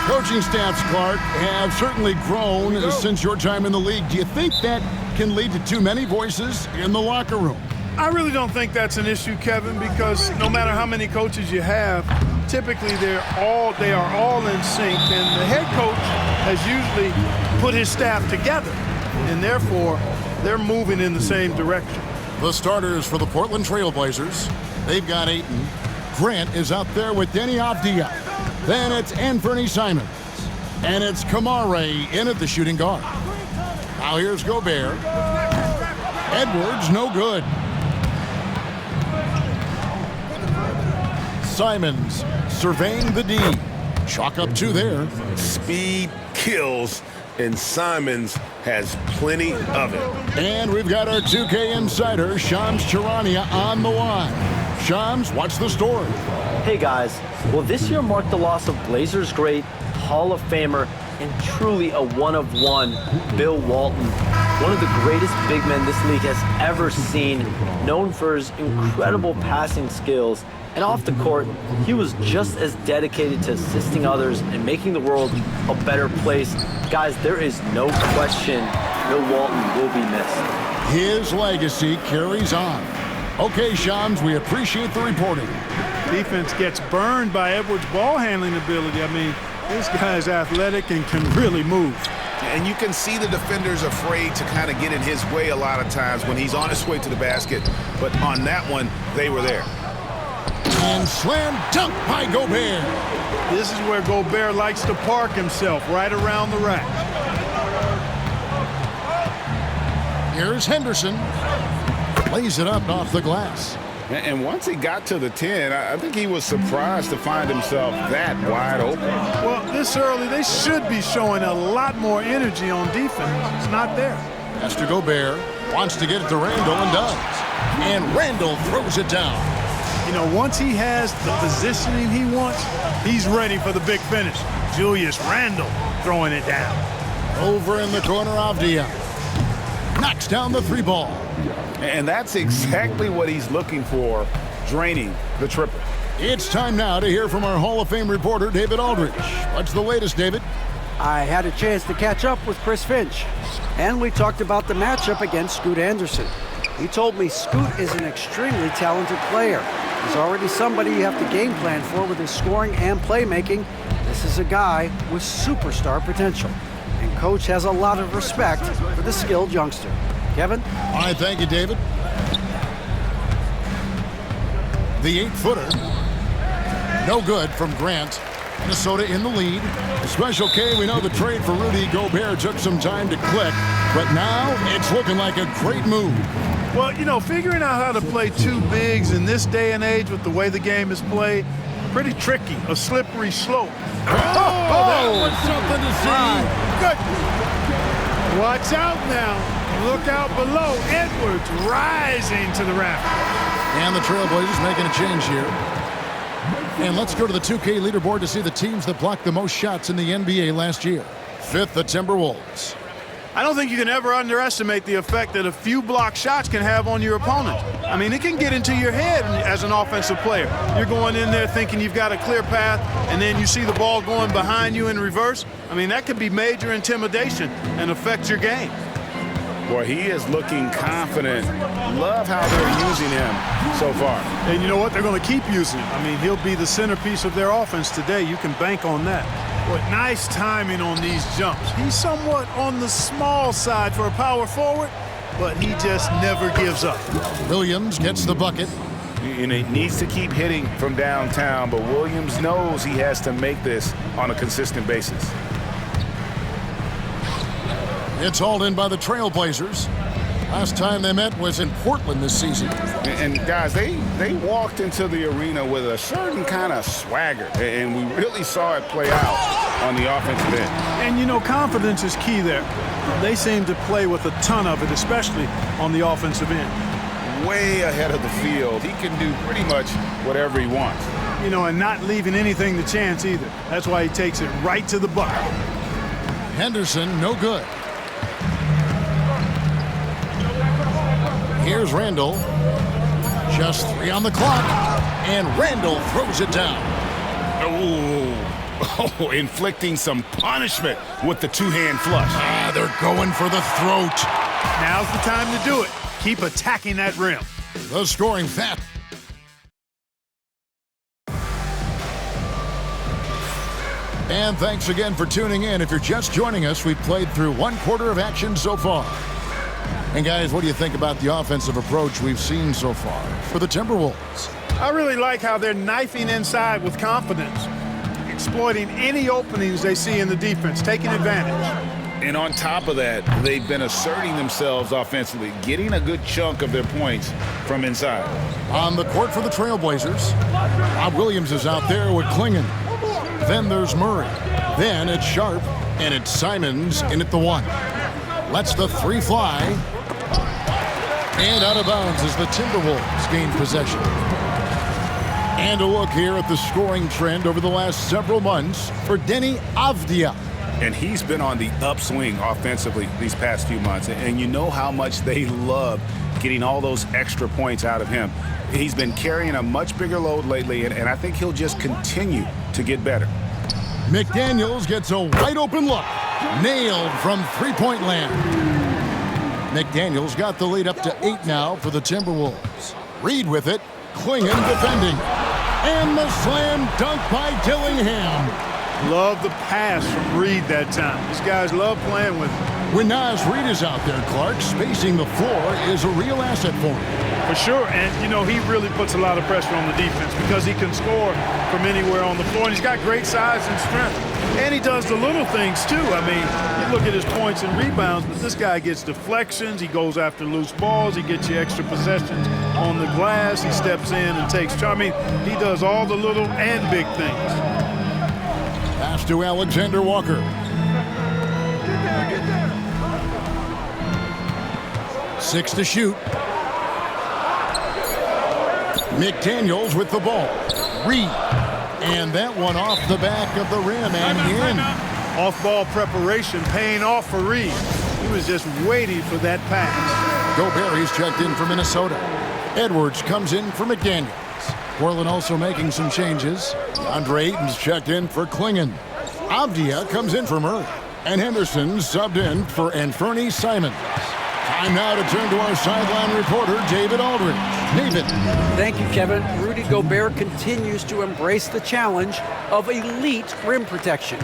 Coaching staffs, Clark, have certainly grown since your time in the league. Do you think that can lead to too many voices in the locker room? I really don't think that's an issue, Kevin, because no matter how many coaches you have, typically they are all in sync, and the head coach has usually put his staff together, and therefore they're moving in the same direction. The starters for the Portland Trail Blazers, they've got Ayton. Grant is out there with Denny Avdia. Then it's Anthony Simons. And it's Kamare in at the shooting guard. Now here's Gobert. Edwards, no good. Simons surveying the D. Chalk up 2 there. Speed kills, and Simons has plenty of it. And we've got our 2K insider, Shams Charania, on the line. Shams, what's the story? Hey guys, well this year marked the loss of Blazers great, Hall of Famer, and truly a one-of-one, Bill Walton. One of the greatest big men this league has ever seen, known for his incredible passing skills. And off the court, he was just as dedicated to assisting others and making the world a better place. Guys, there is no question Bill Walton will be missed. His legacy carries on. Okay, Shams, we appreciate the reporting. Defense gets burned by Edwards' ball handling ability. I mean, this guy's athletic and can really move. And you can see the defenders afraid to kind of get in his way a lot of times when he's on his way to the basket. But on that one, they were there. And slam dunk by Gobert. This is where Gobert likes to park himself, right around the rack. Here's Henderson. Lays it up off the glass. And once he got to the 10, I think he was surprised to find himself that wide open. Well, this early, they should be showing a lot more energy on defense. It's not there. Has to Gobert. Wants to get it to Randall and does. And Randall throws it down. You know, once he has the positioning he wants, he's ready for the big finish. Julius Randle throwing it down. Over in the corner, Avdia knocks down the 3 ball. And that's exactly what he's looking for, draining the triple. It's time now to hear from our Hall of Fame reporter, David Aldridge. What's the latest, David? I had a chance to catch up with Chris Finch, and we talked about the matchup against Scoot Anderson. He told me Scoot is an extremely talented player. He's already somebody you have to game plan for with his scoring and playmaking. This is a guy with superstar potential. And Coach has a lot of respect for the skilled youngster. Kevin? All right, thank you, David. The 8-footer. No good from Grant. Minnesota in the lead. Special K, we know the trade for Rudy Gobert took some time to click, but now it's looking like a great move. Well, you know, figuring out how to play 2 bigs in this day and age with the way the game is played, pretty tricky, a slippery slope. That was something to see. Good. Watch out now. Look out below. Edwards rising to the rafters. And the Trailblazers making a change here. And let's go to the 2K leaderboard to see the teams that blocked the most shots in the NBA last year. 5th, the Timberwolves. I don't think you can ever underestimate the effect that a few block shots can have on your opponent. I mean, it can get into your head as an offensive player. You're going in there thinking you've got a clear path, and then you see the ball going behind you in reverse. I mean, that could be major intimidation and affect your game. Boy, he is looking confident. Love how they're using him so far. And you know what? They're going to keep using him. I mean, he'll be the centerpiece of their offense today. You can bank on that. But nice timing on these jumps. He's somewhat on the small side for a power forward, but he just never gives up. Williams gets the bucket. And he needs to keep hitting from downtown, but Williams knows he has to make this on a consistent basis. It's hauled in by the Trailblazers. Last time they met was in Portland this season. And guys, they walked into the arena with a certain kind of swagger, and we really saw it play out on the offensive end. And, you know, confidence is key there. They seem to play with a ton of it, especially on the offensive end. Way ahead of the field. He can do pretty much whatever he wants. You know, and not leaving anything to chance either. That's why he takes it right to the bucket. Henderson, no good. Here's Randall. Just 3 on the clock. And Randall throws it down. Oh, Oh, inflicting some punishment with the two-hand flush. They're going for the throat. Now's the time to do it. Keep attacking that rim. The scoring fat. And thanks again for tuning in. If you're just joining us, we've played through 1/4 of action so far. And guys, what do you think about the offensive approach we've seen so far for the Timberwolves? I really like how they're knifing inside with confidence, exploiting any openings they see in the defense, taking advantage. And on top of that, they've been asserting themselves offensively, getting a good chunk of their points from inside. On the court for the Trailblazers, Bob Williams is out there with Klingon. Then there's Murray. Then it's Sharp, and it's Simons in at the 1. Lets the 3 fly. And out of bounds as the Timberwolves gain possession. And a look here at the scoring trend over the last several months for Deni Avdija. And he's been on the upswing offensively these past few months. And you know how much they love getting all those extra points out of him. He's been carrying a much bigger load lately, and I think he'll just continue to get better. McDaniels gets a wide open look. Nailed from three-point land. McDaniels got the lead up to 8 now for the Timberwolves. Reed with it. Klingon defending. And the slam dunk by Dillingham. Love the pass from Reed that time. These guys love playing with him. When Naz Reed is out there, Clark, spacing the floor is a real asset for him. For sure, and you know, he really puts a lot of pressure on the defense because he can score from anywhere on the floor, and he's got great size and strength. And he does the little things too. I mean, you look at his points and rebounds, but this guy gets deflections, he goes after loose balls, he gets you extra possessions on the glass, he steps in and takes charge. I mean, he does all the little and big things. Pass to Alexander Walker. Six to shoot. McDaniels with the ball. Reed. And that one off the back of the rim and in. Off-ball preparation paying off for Reed. He was just waiting for that pass. Goberry's checked in for Minnesota. Edwards comes in for McDaniels. Portland also making some changes. Andre Ayton's checked in for Klingon. Avdija comes in for Murray. And Henderson subbed in for Anfernee Simons. Time now to turn to our sideline reporter, David Aldridge. David. Thank you, Kevin. Rudy Gobert continues to embrace the challenge of elite rim protection.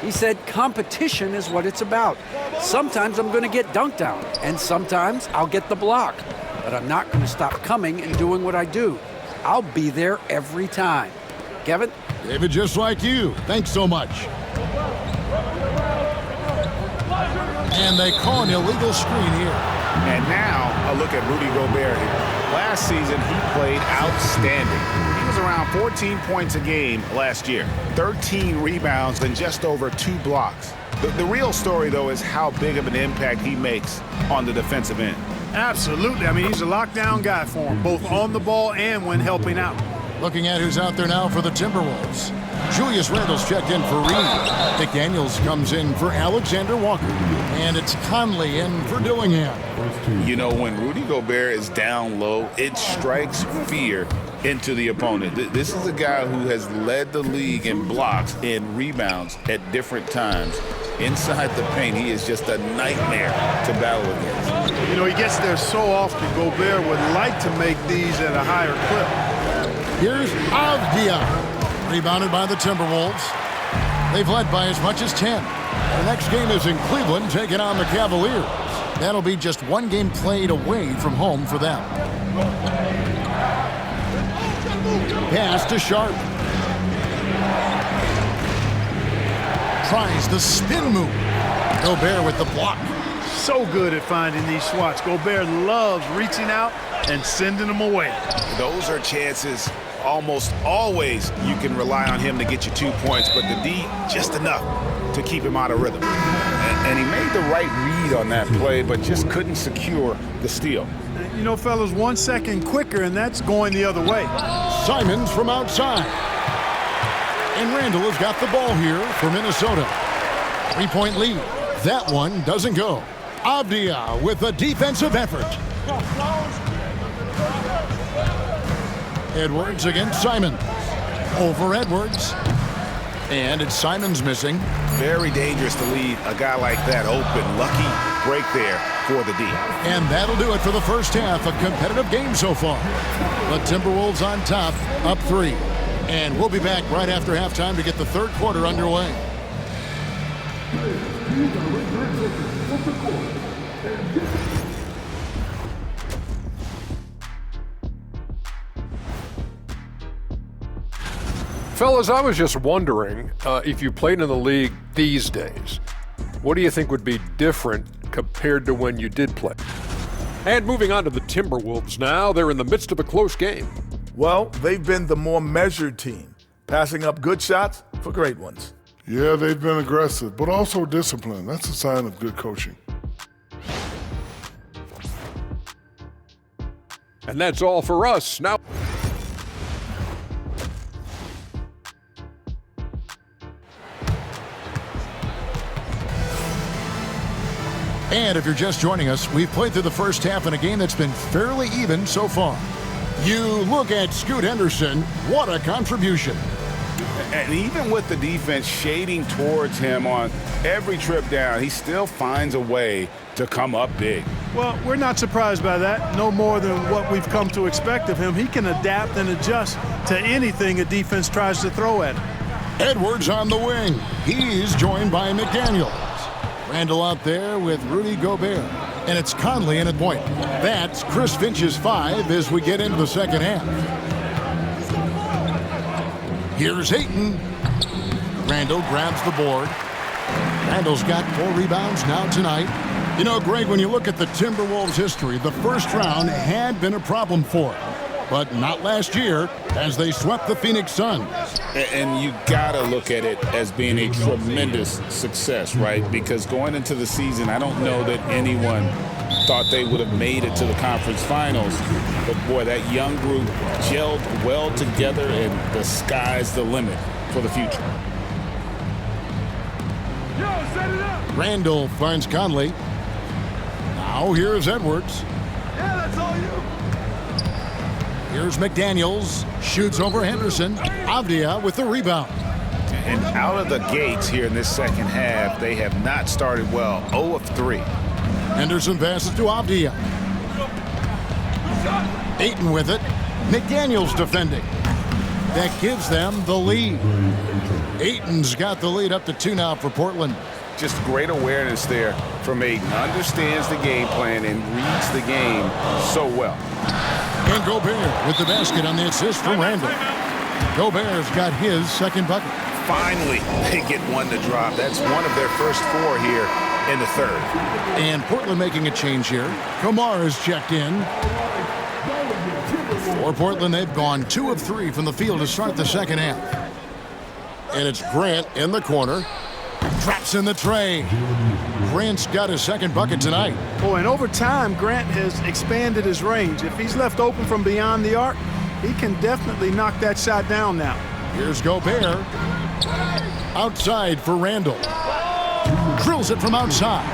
He said competition is what it's about. Sometimes I'm going to get dunked on, and sometimes I'll get the block. But I'm not going to stop coming and doing what I do. I'll be there every time. Kevin? David, just like you. Thanks so much. And they call an illegal screen here. And now a look at Rudy Gobert here. Last season, he played outstanding. He was around 14 points a game last year, 13 rebounds, and just over 2 blocks. The real story, though, is how big of an impact he makes on the defensive end. Absolutely. I mean, he's a lockdown guy for him, both on the ball and when helping out. Looking at who's out there now for the Timberwolves. Julius Randle's checked in for Reed. McDaniels comes in for Alexander Walker. And it's Conley in for Dillingham. You know, when Rudy Gobert is down low, it strikes fear into the opponent. This is a guy who has led the league in blocks and rebounds at different times. Inside the paint, he is just a nightmare to battle against. You know, he gets there so often. Gobert would like to make these at a higher clip. Here's Avdija. Rebounded by the Timberwolves. They've led by as much as 10. The next game is in Cleveland, taking on the Cavaliers. That'll be just one game played away from home for them. Pass to Sharp. Tries the spin move. Gobert with the block. So good at finding these swats. Gobert loves reaching out and sending them away. Those are chances. Almost always you can rely on him to get you 2 points, but the D just enough to keep him out of rhythm. And he made the right read on that play, but just couldn't secure the steal. You know, fellas, 1 second quicker, and that's going the other way. Simons from outside. And Randle has got the ball here for Minnesota. 3-point lead. That one doesn't go. Avdija with a defensive effort. Edwards against Simon. Over Edwards. And it's Simons missing. Very dangerous to leave a guy like that open. Lucky break there for the D. And that'll do it for the first half. A competitive game so far. The Timberwolves on top, up 3. And we'll be back right after halftime to get the third quarter underway. Fellas, I was just wondering if you played in the league these days, what do you think would be different compared to when you did play? And moving on to the Timberwolves now, they're in the midst of a close game. Well, they've been the more measured team, passing up good shots for great ones. Yeah, they've been aggressive, but also disciplined. That's a sign of good coaching. And that's all for us. Now, And if you're just joining us, we've played through the first half in a game that's been fairly even so far. You look at Scoot Henderson, what a contribution. And even with the defense shading towards him on every trip down, he still finds a way to come up big. Well, we're not surprised by that. No more than what we've come to expect of him. He can adapt and adjust to anything a defense tries to throw at him. Edwards on the wing. He's joined by McDaniels. Randall out there with Rudy Gobert. And it's Conley in at point. That's Chris Finch's 5 as we get into the second half. Here's Ayton. Randall grabs the board. Randall's got 4 rebounds now tonight. You know, Greg, when you look at the Timberwolves' history, the first round had been a problem for them. But not last year as they swept the Phoenix Suns. And you got to look at it as being a tremendous success, right? Because going into the season, I don't know that anyone thought they would have made it to the conference finals. But, boy, that young group gelled well together, and the sky's the limit for the future. Randall finds Conley. Now here's Edwards. Here's McDaniels, shoots over Henderson. Avdia with the rebound. And out of the gates here in this second half, they have not started well. 0 of 3. Henderson passes to Avdia. Ayton with it. McDaniels defending. That gives them the lead. Ayton's got the lead up to 2 now for Portland. Just great awareness there from Ayton. Understands the game plan and reads the game so well. And Gobert with the basket on the assist from Randall. Gobert's got his second bucket. Finally, they get one to drop. That's one of their first 4 here in the third. And Portland making a change here. Kamara's checked in. For Portland, they've gone 2 of 3 from the field to start the second half. And it's Grant in the corner. Traps in the tray. Grant's got his second bucket tonight. Oh, and over time, Grant has expanded his range. If he's left open from beyond the arc, he can definitely knock that shot down now. Here's Gobert. Outside for Randall. Drills it from outside.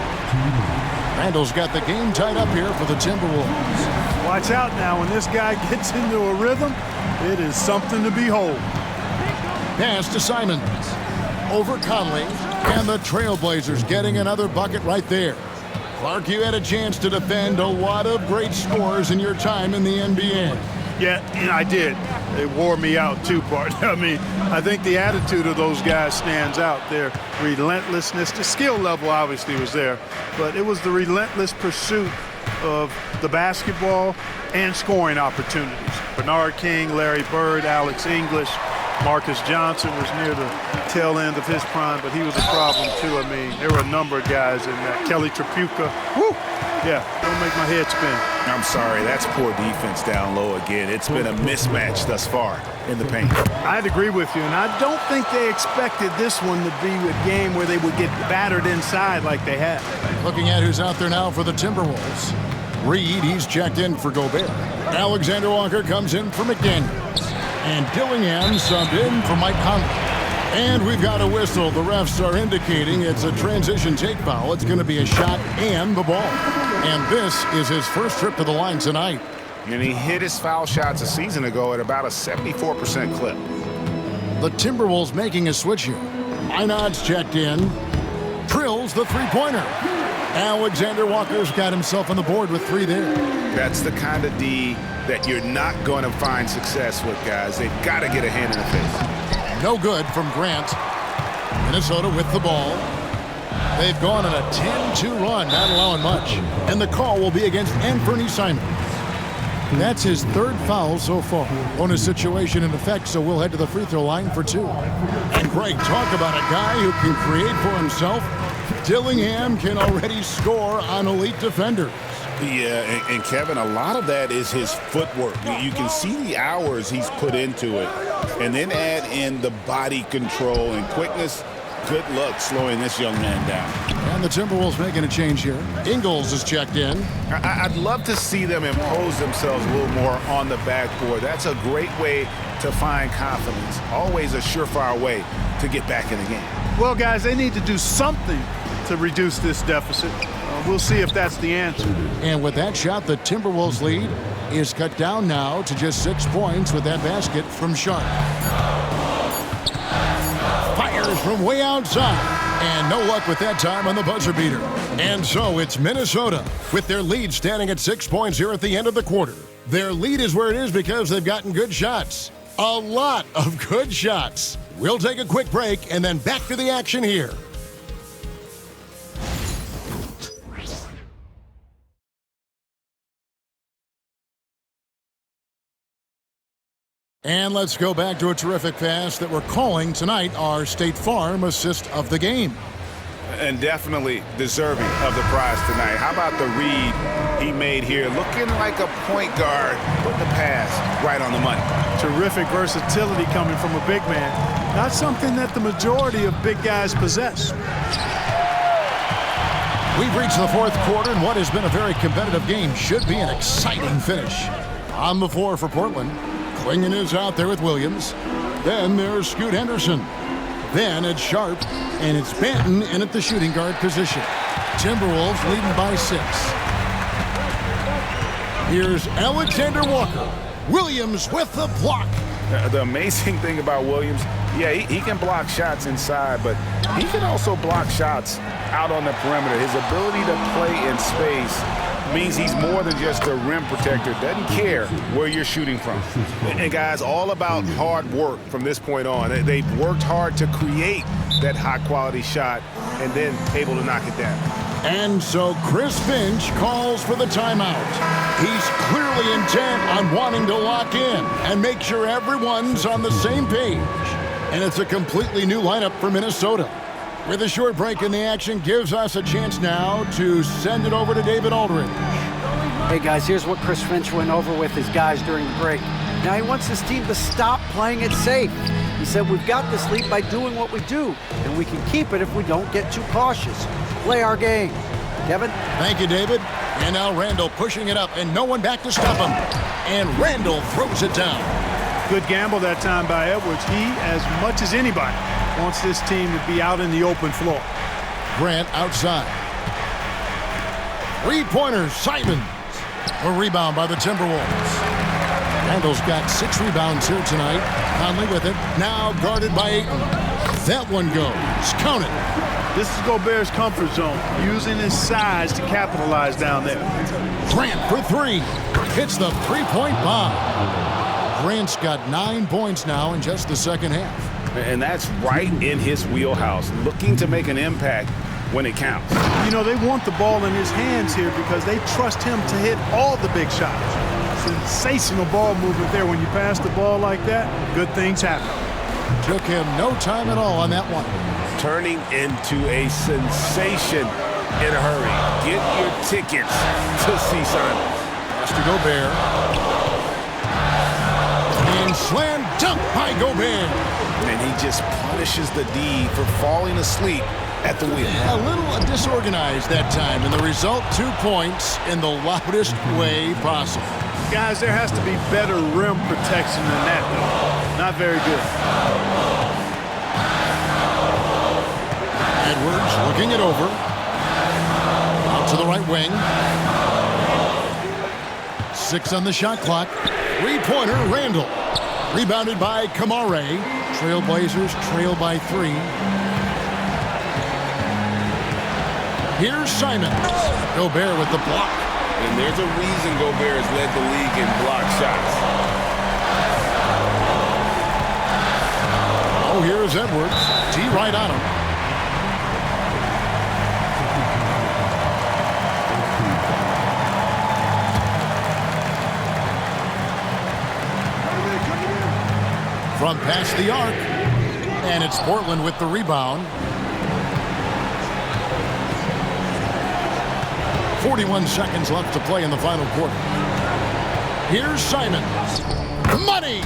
Randall's got the game tied up here for the Timberwolves. Watch out now. When this guy gets into a rhythm, it is something to behold. Pass to Simons. Over Conley. And the Trailblazers getting another bucket right there. Clark, you had a chance to defend a lot of great scores in your time in the NBA. Yeah, and I did. They wore me out too, Bart. I mean, I think the attitude of those guys stands out. Their relentlessness, the skill level obviously was there, but it was the relentless pursuit of the basketball and scoring opportunities. Bernard King, Larry Bird, Alex English, Marcus Johnson was near the tail end of his prime, but he was a problem too. I mean, there were a number of guys in that. Kelly Tripucka. Woo! Yeah, don't make my head spin. I'm sorry, that's poor defense down low again. It's been a mismatch thus far in the paint. I'd agree with you, and I don't think they expected this one to be a game where they would get battered inside like they have. Looking at who's out there now for the Timberwolves. Reed, he's checked in for Gobert. Alexander Walker comes in for McDaniels. And Dillingham subbed in for Mike Conley. And we've got a whistle. The refs are indicating it's a transition take foul. It's going to be a shot and the ball. And this is his first trip to the line tonight. And he hit his foul shots a season ago at about a 74% clip. The Timberwolves making a switch here. Inod's checked in. Drills the three-pointer. Alexander Walker's got himself on the board with 3 there. That's the kind of D that you're not going to find success with, guys. They've got to get a hand in the face. No good from Grant. Minnesota with the ball. They've gone on a 10-2 run, not allowing much. And the call will be against Anthony Simons. That's his 3rd foul so far. Bonus situation in effect, so we'll head to the free throw line for 2. And Greg, talk about a guy who can create for himself. Dillingham can already score on elite defenders. Yeah, and Kevin, a lot of that is his footwork. You can see the hours he's put into it. And then add in the body control and quickness. Good luck slowing this young man down. And the Timberwolves making a change here. Ingles is checked in. I'd love to see them impose themselves a little more on the backboard. That's a great way to find confidence. Always a surefire way to get back in the game. Well, guys, they need to do something to reduce this deficit. We'll see if that's the answer. And with that shot, the Timberwolves lead is cut down now to just 6 points with that basket from Sharp. Fires from way outside. And no luck with that time on the buzzer beater. And so it's Minnesota with their lead standing at 6 points here at the end of the quarter. Their lead is where it is because they've gotten good shots. A lot of good shots. We'll take a quick break and then back to the action here. And let's go back to a terrific pass that we're calling tonight our State Farm assist of the game. And definitely deserving of the prize tonight. How about the read he made here? Looking like a point guard, putting the pass right on the money. Terrific versatility coming from a big man. Not something that the majority of big guys possess. We've reached the 4th quarter, and what has been a very competitive game should be an exciting finish. On the floor for Portland. Klingen is out there with Williams. Then there's Scoot Henderson. Then it's Sharp, and it's Banton in at the shooting guard position. Timberwolves leading by 6. Here's Alexander Walker. Williams with the block. The amazing thing about Williams, yeah, he can block shots inside, but he can also block shots out on the perimeter. His ability to play in space means he's more than just a rim protector. Doesn't care where you're shooting from. And guys, all about hard work from this point on. They've worked hard to create that high-quality shot and then able to knock it down. And so Chris Finch calls for the timeout. He's clearly intent on wanting to lock in and make sure everyone's on the same page. And it's a completely new lineup for Minnesota. With a short break in the action, gives us a chance now to send it over to David Aldridge. Hey guys, here's what Chris Finch went over with his guys during the break. Now he wants his team to stop playing it safe. He said we've got this lead by doing what we do, and we can keep it if we don't get too cautious. Play our game. Kevin? Thank you, David. And now Randall pushing it up, and no one back to stop him. And Randall throws it down. Good gamble that time by Edwards. He, as much as anybody, wants this team to be out in the open floor. Grant outside. Three-pointer, Simons. A rebound by the Timberwolves. Randall's got 6 rebounds here tonight. Conley with it. Now guarded by Ayton. That one goes. Count it. This is Gobert's comfort zone, using his size to capitalize down there. Grant for 3. Hits the three-point bomb. Grant's got 9 points now in just the second half. And that's right in his wheelhouse, looking to make an impact when it counts. You know, they want the ball in his hands here because they trust him to hit all the big shots. Sensational ball movement there. When you pass the ball like that, good things happen. Took him no time at all on that one. Turning into a sensation in a hurry. Get your tickets to see Simon. Pass to Gobert. And slam dunk by Gobert. And he just punishes the D for falling asleep at the wheel. A little disorganized that time, and the result 2 points in the loudest way possible. Guys, there has to be better rim protection than that, though. Not very good. Edwards looking it over. Out to the right wing. 6 on the shot clock. Three-pointer, Randall. Rebounded by Kamare. Trailblazers trail by 3. Here's Simons. Gobert with the block. And there's a reason Gobert has led the league in block shots. Oh, here's Edwards. T right on him. From past the arc. And it's Portland with the rebound. 41 seconds left to play in the final quarter. Here's Simons. Money!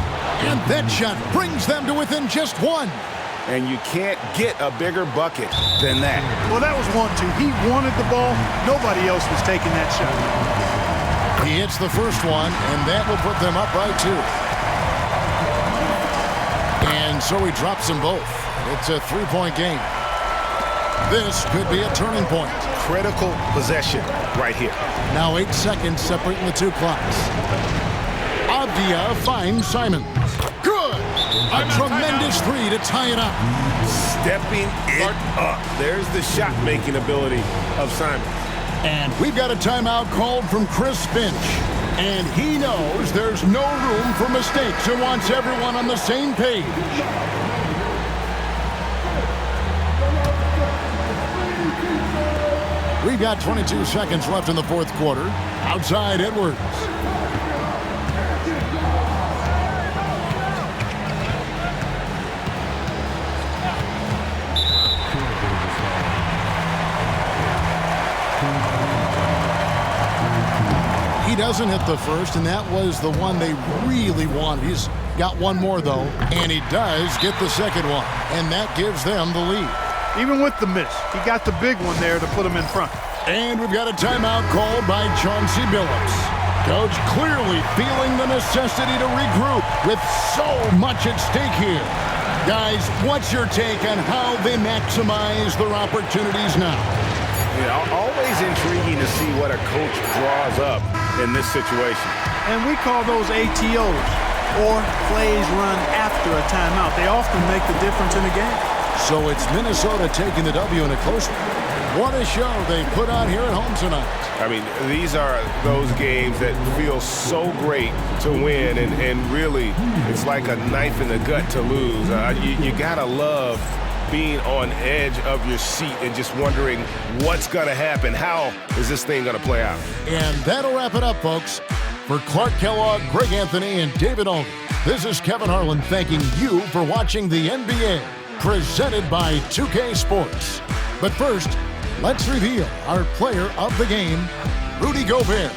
And that shot brings them to within just 1. And you can't get a bigger bucket than that. Well, that was 1-2. He wanted the ball. Nobody else was taking that shot. He hits the first one, and that will put them up by 2. And so he drops them both. It's a 3-point game. This could be a turning point. Critical possession right here. Now 8 seconds separating the two clocks. Avdia finds Simons. Good! A tremendous 3 to tie it up. Stepping it up. There's the shot-making ability of Simons. And we've got a timeout called from Chris Finch. And he knows there's no room for mistakes and wants everyone on the same page. We've got 22 seconds left in the fourth quarter. Outside Edwards. He doesn't hit the first, and that was the one they really wanted. He's got one more, though, and he does get the second one, and that gives them the lead. Even with the miss, he got the big one there to put him in front. And we've got a timeout called by Chauncey Billups. Coach clearly feeling the necessity to regroup with so much at stake here. Guys, what's your take on how they maximize their opportunities now? Yeah, always intriguing to see what a coach draws up in this situation. And we call those ATOs, or plays run after a timeout. They often make the difference in a game. So it's Minnesota taking the W in a close one. What a show they put on here at home tonight. I mean, these are those games that feel so great to win, and really, it's like a knife in the gut to lose. You gotta love being on edge of your seat and just wondering what's gonna happen. How is this thing gonna play out? And that'll wrap it up, folks. For Clark Kellogg, Greg Anthony, and David Olney, this is Kevin Harlan thanking you for watching the NBA, presented by 2K Sports. But first, let's reveal our player of the game, Rudy Gobert.